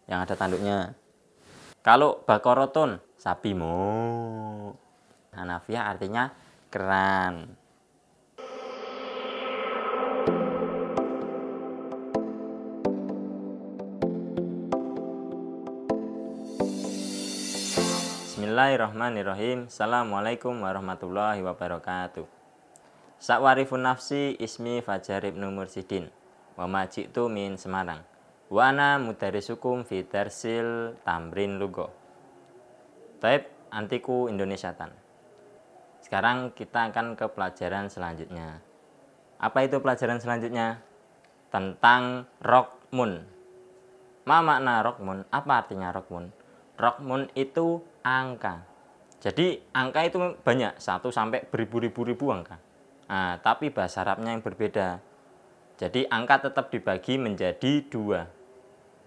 yang ada tanduknya. Kalau bakorotun, sapi mo. Hanafiyah artinya keran. Bismillahirrahmanirrahim. Assalamualaikum warahmatullahi wabarakatuh. Sakwarifu nafsi ismi Fajar Ibnu Mursidin. Wa maji'tu min Semarang. Wa ana mudarrisukum fi darsil tamrin lugha. Taib antiku Indonesiatan. Sekarang kita akan ke pelajaran selanjutnya. Apa itu pelajaran selanjutnya? Tentang rokmun. Ma makna rokmun? Apa artinya rokmun? Rokmun itu angka. Jadi angka itu banyak, 1 sampai beribu-ribu angka. Nah, tapi bahasa Arabnya yang berbeda. Jadi angka tetap dibagi menjadi 2.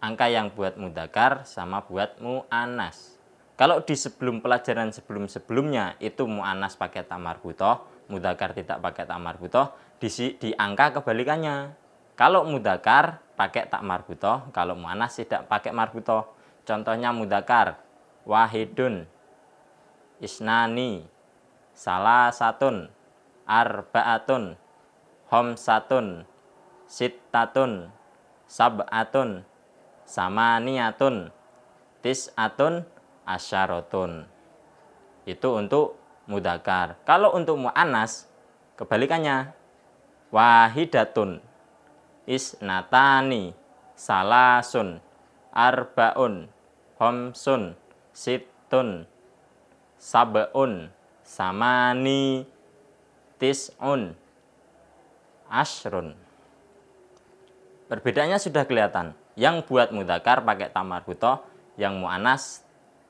Angka yang buat mudzakkar sama buat mu'annas. Kalau di sebelum pelajaran sebelum-sebelumnya itu mu'annas pakai ta marbuthoh, mudzakkar tidak pakai ta marbuthoh, di angka kebalikannya. Kalau mudzakkar pakai ta marbuthoh, kalau mu'annas tidak pakai marbuthoh. Contohnya mudzakkar, wahidun, isnani, salasatun, arba'atun, homsatun, sittatun, sab'atun, samaniyatun, tis'atun, asyaratun. Itu untuk mudzakkar. Kalau untuk mu'annas kebalikannya, wahidatun, isnatani, salasun, arbaun, homsun, sittun, sab'un, samani, tis'un, ashrun. Perbedaannya sudah kelihatan. Yang buat mudzakkar pakai ta marbuthoh, yang mu'annas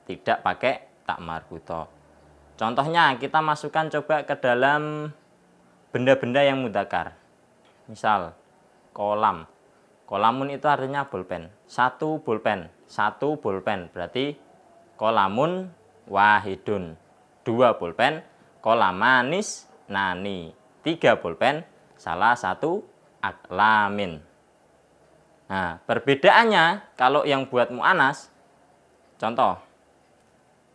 tidak pakai ta marbuthoh. Contohnya kita masukkan coba ke dalam benda-benda yang mudzakkar. Misal kolam. Kolamun itu artinya bolpen. 1 bolpen. 1 bolpen berarti kolamun wahidun. 2 bolpen kolamanis nani. 3 bolpen salah satu aklamin. Nah, perbedaannya kalau yang buat mu'annas, contoh,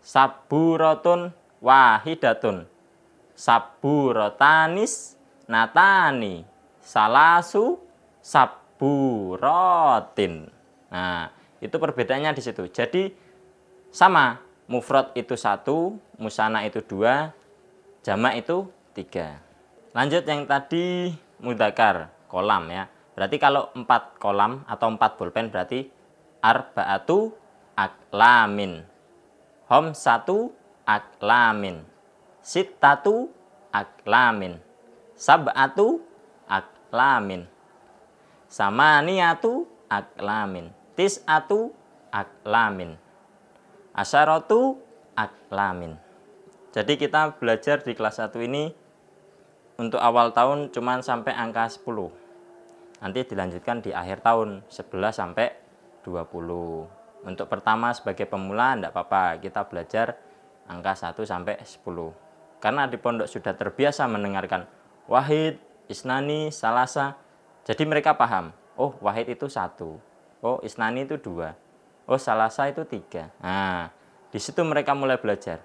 saburotun wahidatun, saburotanis natani, salasu saburotin. Nah, itu perbedaannya di situ. Jadi sama, mufrad itu 1, musanna itu 2, jamak itu 3. Lanjut yang tadi mudzakkar, kolam ya. Berarti kalau 4 kolam atau 4 bolpen berarti arba'atu aklamin, homsatu aklamin, sittatu aklamin, sab'atu aklamin, samaniyatu aklamin, tis'atu aklamin, asyaratu aklamin. Jadi kita belajar di kelas 1 ini untuk awal tahun cuma sampai angka 10. Nanti dilanjutkan di akhir tahun 11 sampai 20. Untuk pertama sebagai pemula tidak apa-apa, kita belajar angka 1 sampai 10. Karena di pondok sudah terbiasa mendengarkan wahid, isnani, salasa. Jadi mereka paham, oh wahid itu 1, oh isnani itu 2, oh salasa itu 3. Nah, di situ mereka mulai belajar.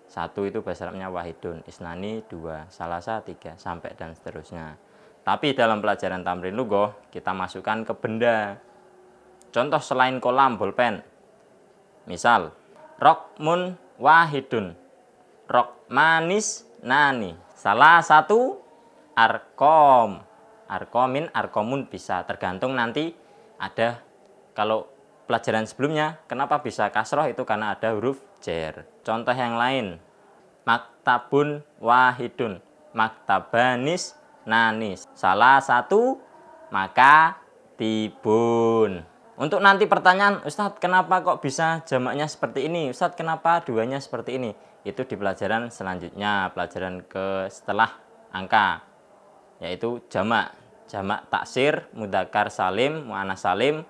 1 itu bahasa Arabnya wahidun, isnani 2, salasa 3, sampai dan seterusnya. Tapi dalam pelajaran tamrin lugha kita masukkan ke benda. Contoh selain kolam bolpen. Misal, rokmun wahidun, rokmanis nani, salah satu arkom. Arkomin, arkomun bisa tergantung nanti ada. Kalau pelajaran sebelumnya kenapa bisa kasroh itu karena ada huruf jer. Contoh yang lain, maktabun wahidun, maktabanis nanis, salah satu maka tibun. Untuk nanti pertanyaan, Ustadz kenapa kok bisa jamaknya seperti ini? Ustadz kenapa duanya seperti ini? Itu di pelajaran selanjutnya, pelajaran ke setelah angka, yaitu jamak. Jamak taksir, mudzakkar salim, mu'annas salim,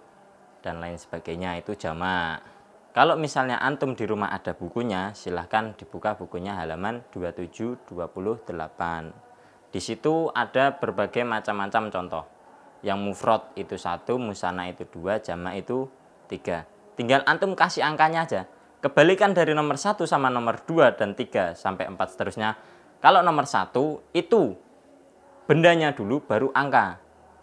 dan lain sebagainya itu jamak. Kalau misalnya antum di rumah ada bukunya, silahkan dibuka bukunya halaman 2728. Di situ ada berbagai macam-macam contoh. Yang mufrad itu 1, musanna itu 2, jamak itu 3. Tinggal antum kasih angkanya aja. Kebalikan dari nomor 1 sama nomor 2 dan 3 sampai 4 seterusnya. Kalau nomor 1 itu bendanya dulu baru angka.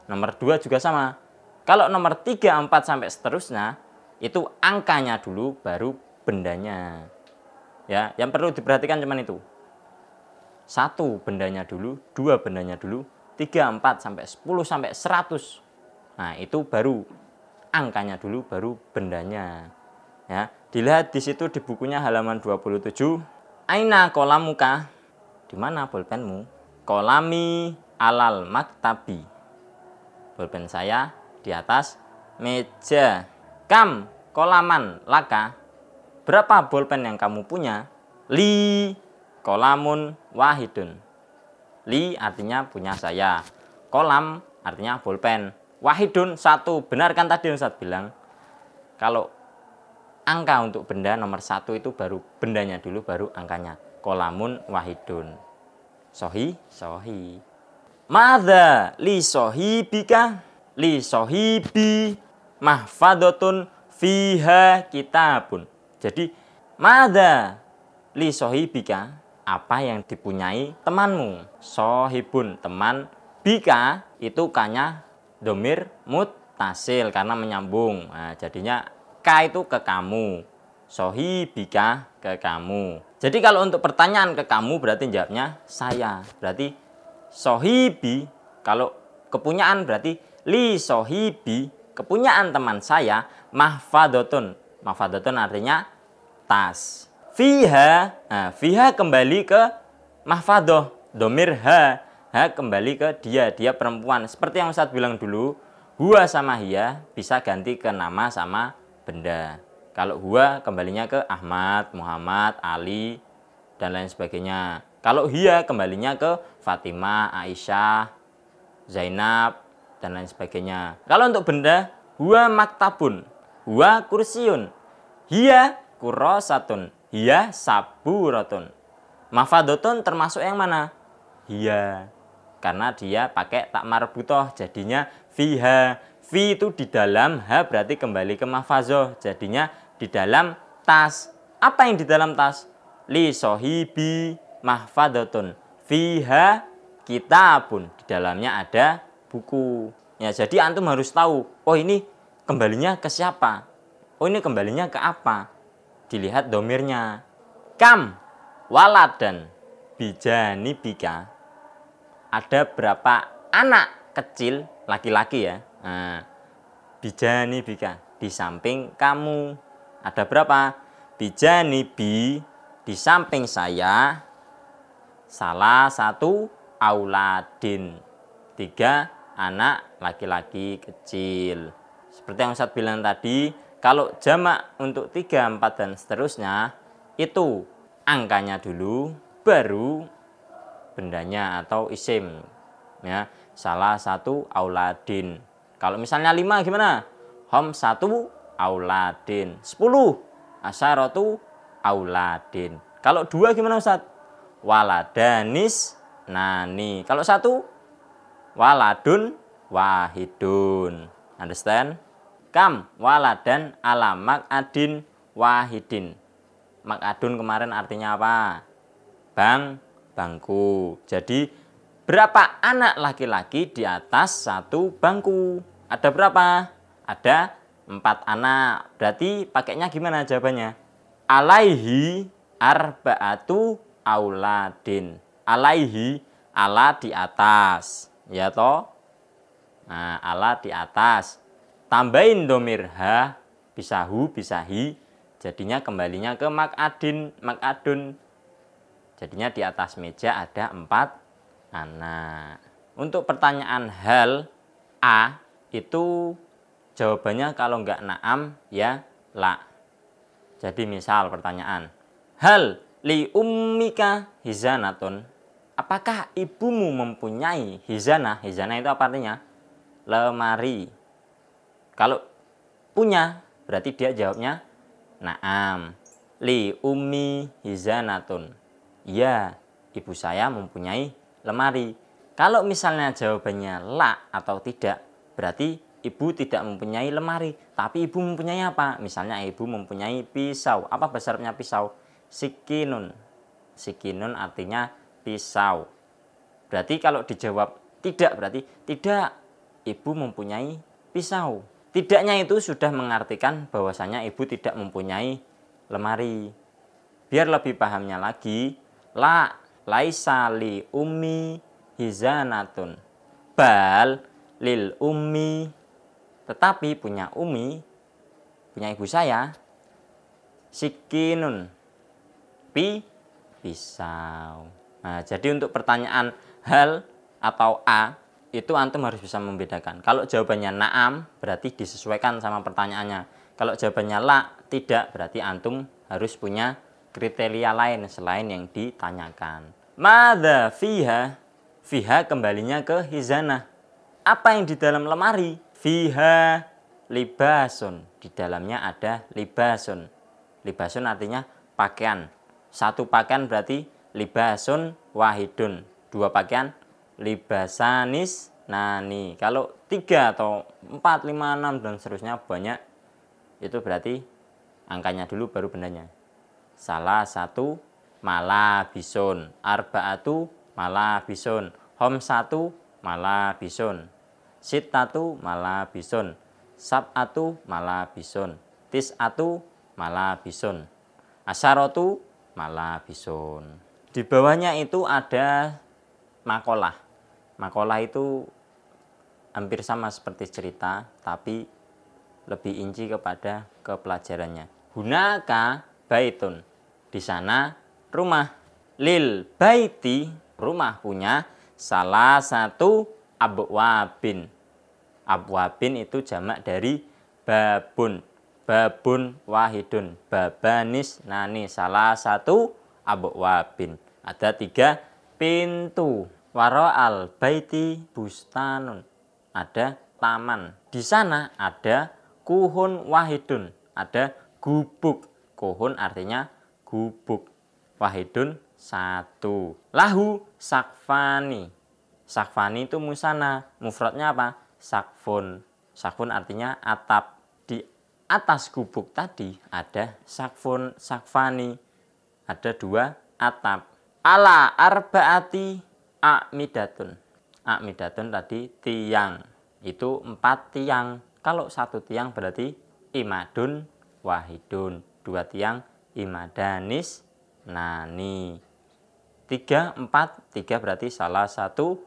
Nomor 2 juga sama. Kalau nomor 3, 4 sampai seterusnya itu angkanya dulu baru bendanya. Ya, yang perlu diperhatikan cuman itu. 1 bendanya dulu, 2 bendanya dulu, 3, 4 sampai 10 sampai 100. Nah, itu baru angkanya dulu baru bendanya. Ya, dilihat di situ di bukunya halaman 27. Aina kolamuka? Di mana bolpenmu? Kolami alal maktabi. Bolpen saya di atas meja. Kam kolaman laka? Berapa bolpen yang kamu punya? Li kolamun wahidun. Li artinya punya saya. Kolam artinya bolpen. Wahidun 1. Benar kan tadi Ustaz bilang? Kalau angka untuk benda nomor 1 itu baru bendanya dulu baru angkanya. Kolamun wahidun. Sohi. Madza li sohibika? Li sohibi mahfadotun fiha kitabun. Jadi madza li sohibika? Apa yang dipunyai temanmu? Sohibun teman. Bika itu kanya domir muttasil karena menyambung. Nah, jadinya K itu ke kamu. Sohibika ke kamu. Jadi kalau untuk pertanyaan ke kamu berarti jawabnya saya. Berarti sohibi. Kalau kepunyaan berarti li sohibi. Kepunyaan teman saya. Mahfadotun. Mahfadotun artinya tas. Fiha. Nah, fiha kembali ke mahfadoh. Domir ha. Ha kembali ke dia. Dia perempuan. Seperti yang Ustaz bilang dulu. Huwa sama hiya bisa ganti ke nama sama benda. Kalau huwa kembalinya ke Ahmad, Muhammad, Ali, dan lain sebagainya. Kalau hiya kembalinya ke Fatimah, Aisyah, Zainab, dan lain sebagainya. Kalau untuk benda, huwa maktabun, huwa kursiun, hiya kurosatun, hiya saburatun. Mafadotun termasuk yang mana? Hiya. Karena dia pakai tak marbutoh, jadinya fiha. Fi itu di dalam, ha berarti kembali ke mahfazoh, jadinya di dalam tas. Apa yang di dalam tas? Li sohibi mahfadotun fiha kitabun. Di dalamnya ada buku. Ya, jadi antum harus tahu, oh ini kembalinya ke siapa? Oh ini kembalinya ke apa? Dilihat domirnya. Kam waladan bijani bika. Ada berapa anak kecil laki-laki ya? Nah, bijani bika di samping kamu. Ada berapa? Bijani bi di samping saya. Salah satu auladin. 3 anak laki-laki kecil. Seperti yang Ustaz bilang tadi, kalau jamak untuk 3, 4 dan seterusnya itu angkanya dulu baru bendanya atau isim. Ya, salah satu auladin. Kalau misalnya 5 gimana? Hom 1 auladin. 10 asyaratu auladin. Kalau 2 gimana Ustaz? Waladanis nani. Kalau 1 waladun wahidun. Understand? Kam waladan ala mak'adin wahidin. Mak'adun kemarin artinya apa? Bangku. Jadi berapa anak laki-laki di atas 1 bangku? Ada berapa? Ada 4 anak. Berarti pakainya gimana jawabannya? Alaihi arba'atu auladin. Alaihi, ala di atas. Ya toh? Nah, ala di atas. Tambahin domir ha, bisa hu, bisa hi. Jadinya kembalinya ke mak'adun. Jadinya di atas meja ada 4 anak. Untuk pertanyaan hal A itu jawabannya kalau enggak na'am ya la. Jadi misal pertanyaan, hal li ummika hizanatun? Apakah ibumu mempunyai hizanah? Hizanah itu apa artinya? Lemari. Kalau punya berarti dia jawabnya na'am. Li ummi hizanatun. Ya, ibu saya mempunyai lemari. Kalau misalnya jawabannya la atau tidak, berarti ibu tidak mempunyai lemari, tapi ibu mempunyai apa? Misalnya ibu mempunyai pisau. Apa bahasa Arabnya pisau? Sikinun. Sikinun artinya pisau. Berarti kalau dijawab tidak, berarti tidak, ibu mempunyai pisau. Tidaknya itu sudah mengartikan bahwasanya ibu tidak mempunyai lemari. Biar lebih pahamnya lagi, laisa li ummi hizanatun bal lil ummi, tetapi punya umi, punya ibu saya, sikinun, pisau. Nah, jadi untuk pertanyaan hal atau a, itu antum harus bisa membedakan. Kalau jawabannya na'am, berarti disesuaikan sama pertanyaannya. Kalau jawabannya la, tidak, berarti antum harus punya kriteria lain selain yang ditanyakan. Madza fiha? Fiha kembalinya ke hizanah. Apa yang di dalam lemari? Fiha libasun. Di dalamnya ada libasun. Libasun artinya pakaian. Satu pakaian berarti libasun wahidun. Dua pakaian libasanis nani. Kalau 3 atau 4, 5, 6 dan seterusnya banyak, itu berarti angkanya dulu baru bendanya. Salah satu malabisun, arba'atu malabisun, homsatu malabisun, sittatu malabisun, sab'atu malabisun, tis'atu malabisun, asyaratu malabisun. Di bawahnya itu ada makalah. Makalah itu hampir sama seperti cerita, tapi lebih inci kepada kepelajarannya. Hunaka baitun. Di sana rumah. Lil baiti, rumah punya salah satu abwabin. Abwabin itu jamak dari babun. Babun wahidun. Babanis nani. Salah satu abwabin. Ada 3 pintu. Waro'al baiti bustanun. Ada taman. Di sana ada kuhun wahidun. Ada gubuk. Kuhun artinya gubuk. Wahidun 1. Lahu sakfani. Sakfani itu musana. Mufradnya apa? Sakfun. Sakfun artinya atap. Di atas gubuk tadi ada sakfun, sakfani. Ada 2 atap. Ala arbaati a'midatun. A'midatun tadi tiang. Itu 4 tiang. Kalau 1 tiang berarti imadun wahidun. 2 tiang imadanis nani. 3, 4. 3 berarti salah satu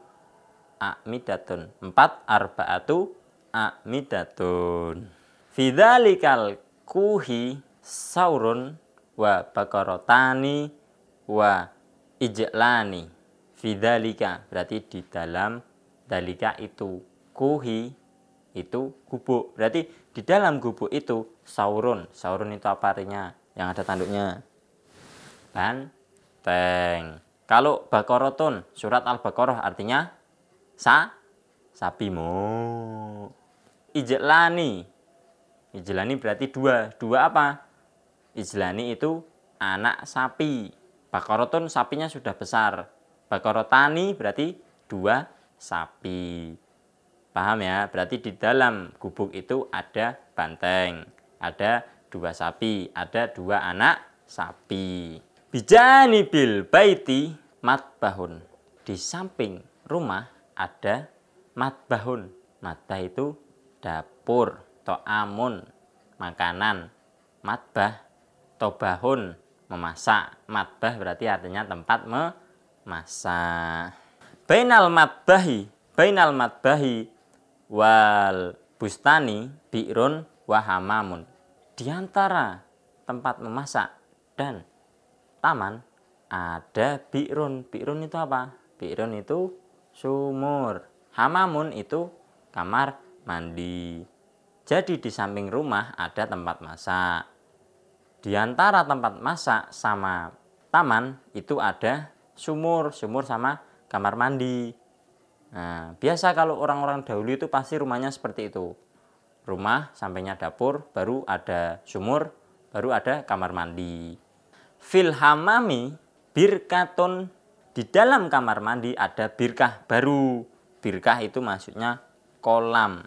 a'midatun. 4 arba'atu a'midatun. Fidzalikal kuhi saurun wa bakarotani wa ijlani. Fidzalika berarti di dalam, dalika itu, kuhi itu gubuk. Berarti di dalam gubuk itu saurun. Saurun itu apa artinya? Yang ada tanduknya. Banteng. Kalau bakorotun, surat Al-Baqarah artinya sapi mo. Ijlani. Ijlani berarti 2. 2 apa? Ijlani itu anak sapi. Bakorotun sapinya sudah besar. Bakorotani berarti 2 sapi. Paham ya? Berarti di dalam gubuk itu ada banteng, ada 2 sapi, ada 2 anak sapi. Bijani bil baiti matbahun. Di samping rumah ada matbahun. Matbah itu dapur, to'amun, makanan. Matbah, tobahun, memasak. Matbah berarti artinya tempat memasak. Bainal matbahi wal bustani bi'run wa hamamun. Di antara tempat memasak dan taman ada bi'run. Bi'run itu apa? Bi'run itu sumur. Hamamun itu kamar mandi. Jadi di samping rumah ada tempat masak. Di antara tempat masak sama taman itu ada sumur. Sumur sama kamar mandi. Nah, biasa kalau orang-orang dahulu itu pasti rumahnya seperti itu. Rumah, sampingnya dapur, baru ada sumur, baru ada kamar mandi. Fil hamami birkatun. Di dalam kamar mandi ada birkah baru. Birkah itu maksudnya kolam.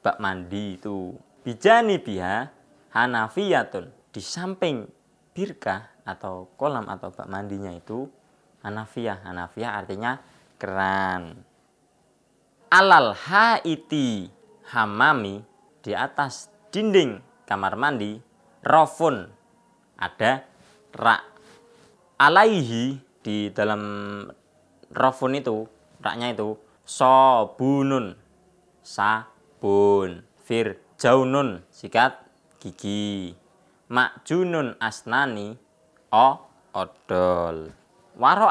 bak mandi itu. Bijani biha hanafiyatun, di samping birkah atau kolam atau bak mandinya itu hanafiyah. Hanafiyah artinya keran. Alal haiti hamami, di atas dinding kamar mandi, rofun, ada rak. Alaihi, di dalam rofun itu, raknya itu, sobunun, sabun, firjaunun, sikat gigi, makjunun asnani, odol. Waro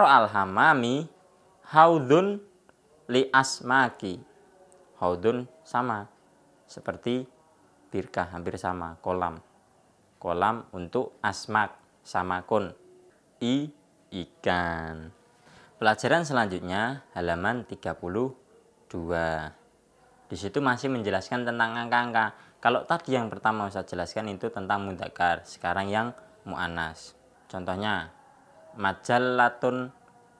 al-hamami, haudun li asmaki. Haudun sama seperti birkah, hampir sama, kolam. Kolam untuk asmak, samakun, ikan. Pelajaran selanjutnya halaman 32. Di situ masih menjelaskan tentang angka-angka. Kalau tadi yang pertama saya jelaskan itu tentang mudzakkar, sekarang yang muannas. Contohnya majallatun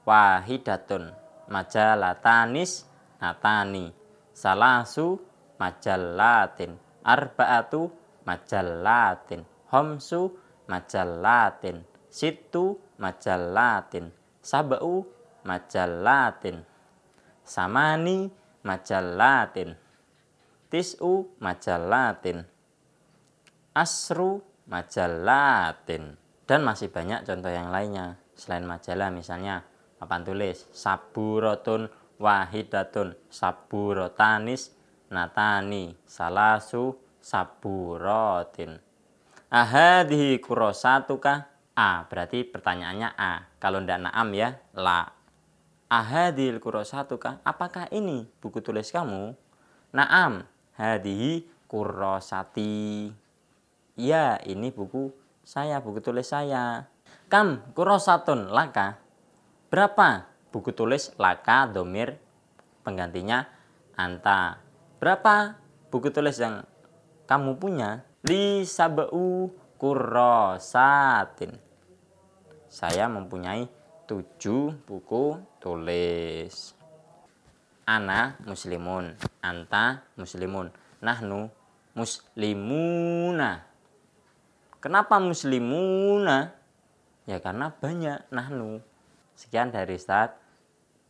wahidatun, majalatanis natani, salasu majallatin, arba'atu majallatin, homsu majallatin, situ majallatin, sab'u majallatin, samani majallatin, tis'u majallatin, asru majallatin. Dan masih banyak contoh yang lainnya selain majalah, misalnya papan tulis saburotun wahidatun, saburotanis natani, salasu saburotin. Ahadihi kurosatuka, A berarti pertanyaannya A. Kalau ndak naam ya la. Ahadil kurosatuka, apakah ini buku tulis kamu? Naam, hadihi kurosati. Ya, ini buku saya, buku tulis saya. Kam kurosatun laka, berapa buku tulis laka, domir penggantinya anta. Berapa buku tulis yang kamu punya? Li sab'u kurosatin, saya mempunyai 7 buku tulis. Ana muslimun, anta muslimun, nahnu muslimuna. Kenapa muslimuna? Ya karena banyak, nahnu. Sekian dari Ustaz.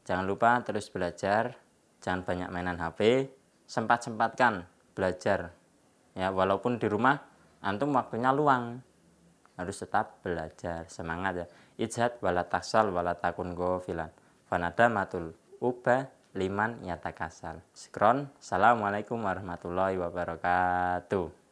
Jangan lupa terus belajar, jangan banyak mainan HP, sempat-sempatkan belajar. Ya, walaupun di rumah antum waktunya luang, harus tetap belajar. Semangat ya. Ijhad wala taksal wala takun ghafilan. Fanada matul ubah liman yatakasal. Sekron. Assalamualaikum warahmatullahi wabarakatuh.